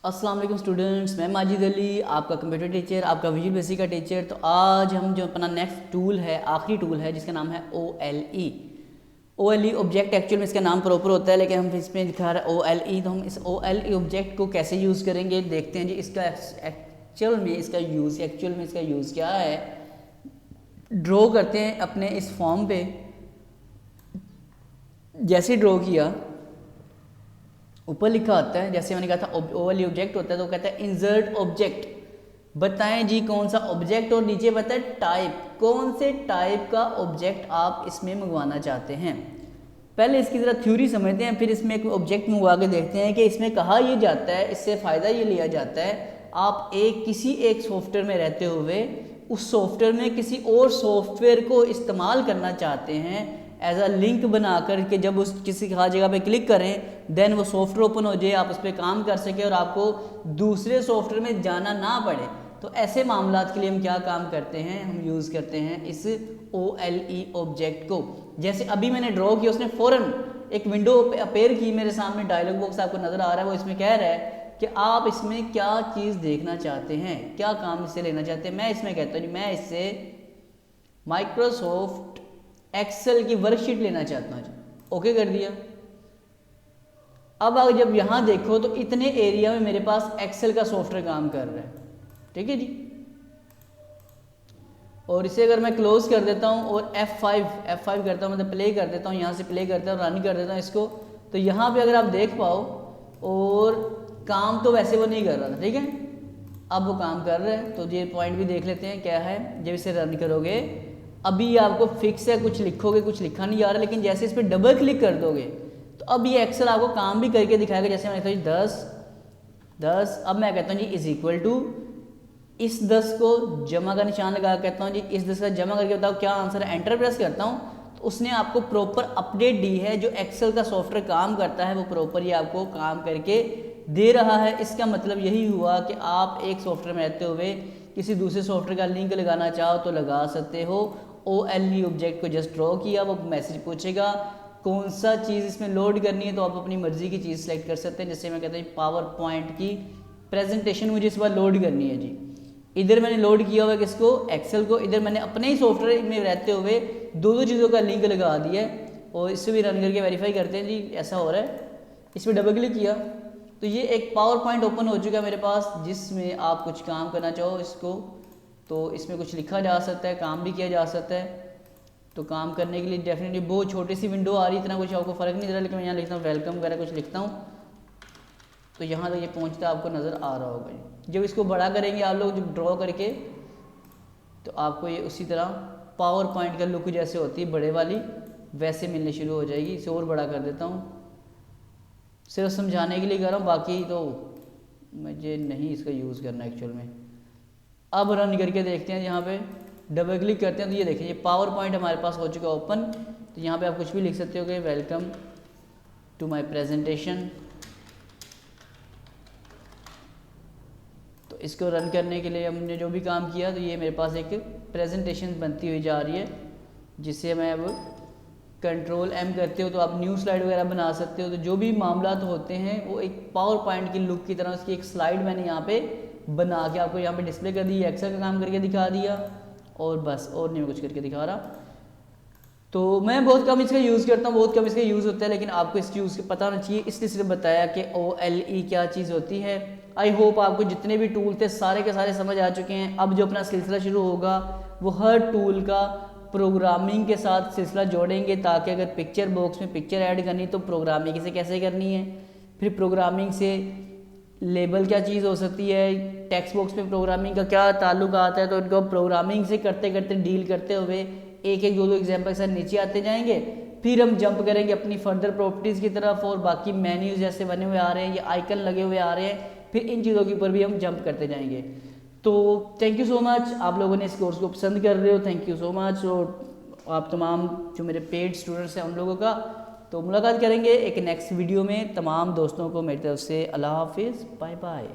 अस्सलाम वालेकुम स्टूडेंट्स, मैं माजिद अली, आपका कंप्यूटर टीचर, आपका विजुअल बेसिक का टीचर। तो आज हम जो अपना नेक्स्ट टूल है, आखिरी टूल है, जिसका नाम है OLE। OLE ऑब्जेक्ट एक्चुअल में इसका नाम प्रॉपर होता है, लेकिन हम इसमें लिखा रहा है OLE। तो हम इस OLE ऑब्जेक्ट को कैसे यूज़ करेंगे देखते हैं जी। इसका एक्चुअल में इसका यूज़ क्या है। ड्रॉ करते हैं अपने इस फॉर्म पे। जैसे ड्रॉ किया, ऊपर लिखा आता है, जैसे मैंने कहा था OLE ऑब्जेक्ट होता है, तो कहता है इंसर्ट ऑब्जेक्ट। बताएं जी कौन सा ऑब्जेक्ट, और नीचे बताए टाइप, कौन से टाइप का ऑब्जेक्ट आप इसमें मंगवाना चाहते हैं। पहले इसकी ज़रा थ्योरी समझते हैं, फिर इसमें एक ऑब्जेक्ट मंगवा के देखते हैं कि इसमें कहा ये जाता है, इससे फ़ायदा ये लिया जाता है। आप किसी एक सॉफ्टवेयर में रहते हुए उस सॉफ्टवेयर में किसी और सॉफ्टवेयर को इस्तेमाल करना चाहते हैं एज अ लिंक बना कर के, जब उस किसी खास जगह पे क्लिक करें देन वो सॉफ्टवेयर ओपन हो जाए, आप उस पर काम कर सकें और आपको दूसरे सॉफ्टवेयर में जाना ना पड़े। तो ऐसे मामलात के लिए हम क्या काम करते हैं, हम यूज़ करते हैं इस OLE ऑब्जेक्ट को। जैसे अभी मैंने ड्रॉ किया, उसने फ़ौरन एक विंडो अपेयर की मेरे सामने, डायलॉग बॉक्स आपको नज़र आ रहा है। वो इसमें कह रहा है कि आप इसमें क्या चीज़ देखना चाहते हैं, क्या काम इससे लेना चाहते हैं। मैं इसमें कहता हूँ मैं इससे माइक्रोसॉफ्ट एक्सेल की वर्कशीट लेना चाहता हूँ। ओके कर दिया। अब अगर जब यहाँ देखो तो इतने एरिया में मेरे पास एक्सेल का सॉफ्टवेयर काम कर रहा है, ठीक है जी। और इसे अगर मैं क्लोज कर देता हूँ और F5 करता हूँ, मतलब प्ले कर देता हूँ, यहाँ से प्ले करता हूँ, रन कर देता हूँ इसको, तो यहाँ पे अगर आप देख पाओ, और काम तो वैसे वो नहीं कर रहा था, ठीक है। अब वो काम कर रहा है, तो ये पॉइंट भी देख लेते हैं क्या है। जब इसे रन करोगे, अभी आपको फिक्स है, कुछ लिखोगे, कुछ लिखा नहीं जा रहा, लेकिन जैसे इस पर डबल क्लिक कर दोगे तो अब ये एक्सेल आपको काम भी करके दिखाएगा। जैसे मैं कहता हूँ 10, अब मैं कहता हूँ जी इज इक्वल टू, इस 10 को जमा का निशान लगा, कहता हूँ जी इस 10 का जमा करके बताओ क्या आंसर है। एंटर प्रेस करता हूँ तो उसने आपको प्रॉपर अपडेट दी है। जो एक्सेल का सॉफ्टवेयर काम करता है वो प्रॉपर ये आपको काम करके दे रहा है। इसका मतलब यही हुआ कि आप एक सॉफ्टवेयर में रहते हुए किसी दूसरे सॉफ्टवेयर का लिंक लगाना चाहो तो लगा सकते हो। OLE ऑब्जेक्ट को जस्ट ड्रॉ किया, वो मैसेज पूछेगा कौन सा चीज़ इसमें लोड करनी है, तो आप अपनी मर्जी की चीज़ सेलेक्ट कर सकते हैं। जैसे मैं कहता हूँ पावर पॉइंट की प्रेजेंटेशन मुझे इस बार लोड करनी है जी। इधर मैंने लोड किया हुआ किसको, एक्सेल को। इधर मैंने अपने ही सॉफ्टवेयर में रहते हुए दो चीज़ों का लिंक लगा दिया है, और इससे भी रन करके वेरीफाई करते हैं जी ऐसा हो रहा है। इस पर डबल क्लिक किया तो ये एक पावर पॉइंट ओपन हो चुका है मेरे पास, जिसमें आप कुछ काम करना चाहो इसको, तो इसमें कुछ लिखा जा सकता है, काम भी किया जा सकता है। तो काम करने के लिए डेफिनेटली बहुत छोटी सी विंडो आ रही है, इतना कुछ आपको फ़र्क नहीं दे रहा, लेकिन मैं यहाँ लिखता हूँ वेलकम वगैरह कुछ लिखता हूँ, तो यहाँ तक ये पहुँचता आपको नज़र आ रहा होगा। जब इसको बड़ा करेंगे आप लोग, जब ड्रॉ करके, तो आपको ये उसी तरह पावर पॉइंट का लुक जैसे होती है बड़े वाली, वैसे मिलने शुरू हो जाएगी। इसे और बड़ा कर देता हूँ, सिर्फ समझाने के लिए कर रहा हूँ, बाकी तो मुझे नहीं इसका यूज़ करना एक्चुअल में। अब रन करके देखते हैं, यहाँ पे डबल क्लिक करते हैं तो ये देखिए ये पावर पॉइंट हमारे पास हो चुका ओपन। तो यहाँ पे आप कुछ भी लिख सकते हो कि वेलकम टू माय प्रेजेंटेशन। तो इसको रन करने के लिए हमने जो भी काम किया, तो ये मेरे पास एक प्रेजेंटेशन बनती हुई जा रही है, जिससे मैं अब कंट्रोल M करते हो तो आप न्यू स्लाइड वगैरह बना सकते हो। तो जो भी मामलात होते हैं वो एक पावर पॉइंट की लुक की तरह, उसकी एक स्लाइड मैंने यहाँ पे बना के आपको यहाँ पे डिस्प्ले कर दी, एक्सेल का काम करके दिखा दिया, और बस और नहीं कुछ करके दिखा रहा। तो मैं बहुत कम इसका यूज़ करता हूँ, बहुत कम इसका यूज़ होता है, लेकिन आपको इस यूज़ पता होना चाहिए, इसलिए सिर्फ बताया कि OLE क्या चीज़ होती है। आई होप आपको जितने भी टूल थे सारे के सारे समझ आ चुके हैं। अब जो अपना सिलसिला शुरू होगा वो हर टूल का प्रोग्रामिंग के साथ सिलसिला जोड़ेंगे, ताकि अगर पिक्चर बॉक्स में पिक्चर ऐड करनी तो प्रोग्रामिंग से कैसे करनी है, फिर प्रोग्रामिंग से लेबल क्या चीज़ हो सकती है, टेक्स्ट बॉक्स में प्रोग्रामिंग का क्या ताल्लुक आता है, तो उनको प्रोग्रामिंग से करते करते डील करते हुए एक एक दो एग्जाम्पल के साथ नीचे आते जाएंगे। फिर हम जंप करेंगे अपनी फर्दर प्रॉपर्टीज़ की तरफ, और बाकी मेन्यूज जैसे बने हुए आ रहे हैं, ये आइकन लगे हुए आ रहे हैं, फिर इन चीज़ों के ऊपर भी हम जंप करते जाएंगे। तो थैंक यू सो मच, आप लोगों ने इस कोर्स को पसंद कर रहे हो, थैंक यू सो मच। और आप तमाम जो मेरे पेड स्टूडेंट्स हैं उन लोगों का, तो मुलाकात करेंगे एक नेक्स्ट वीडियो में। तमाम दोस्तों को मेरी तरफ से अल्लाह हाफिज़, बाय बाय।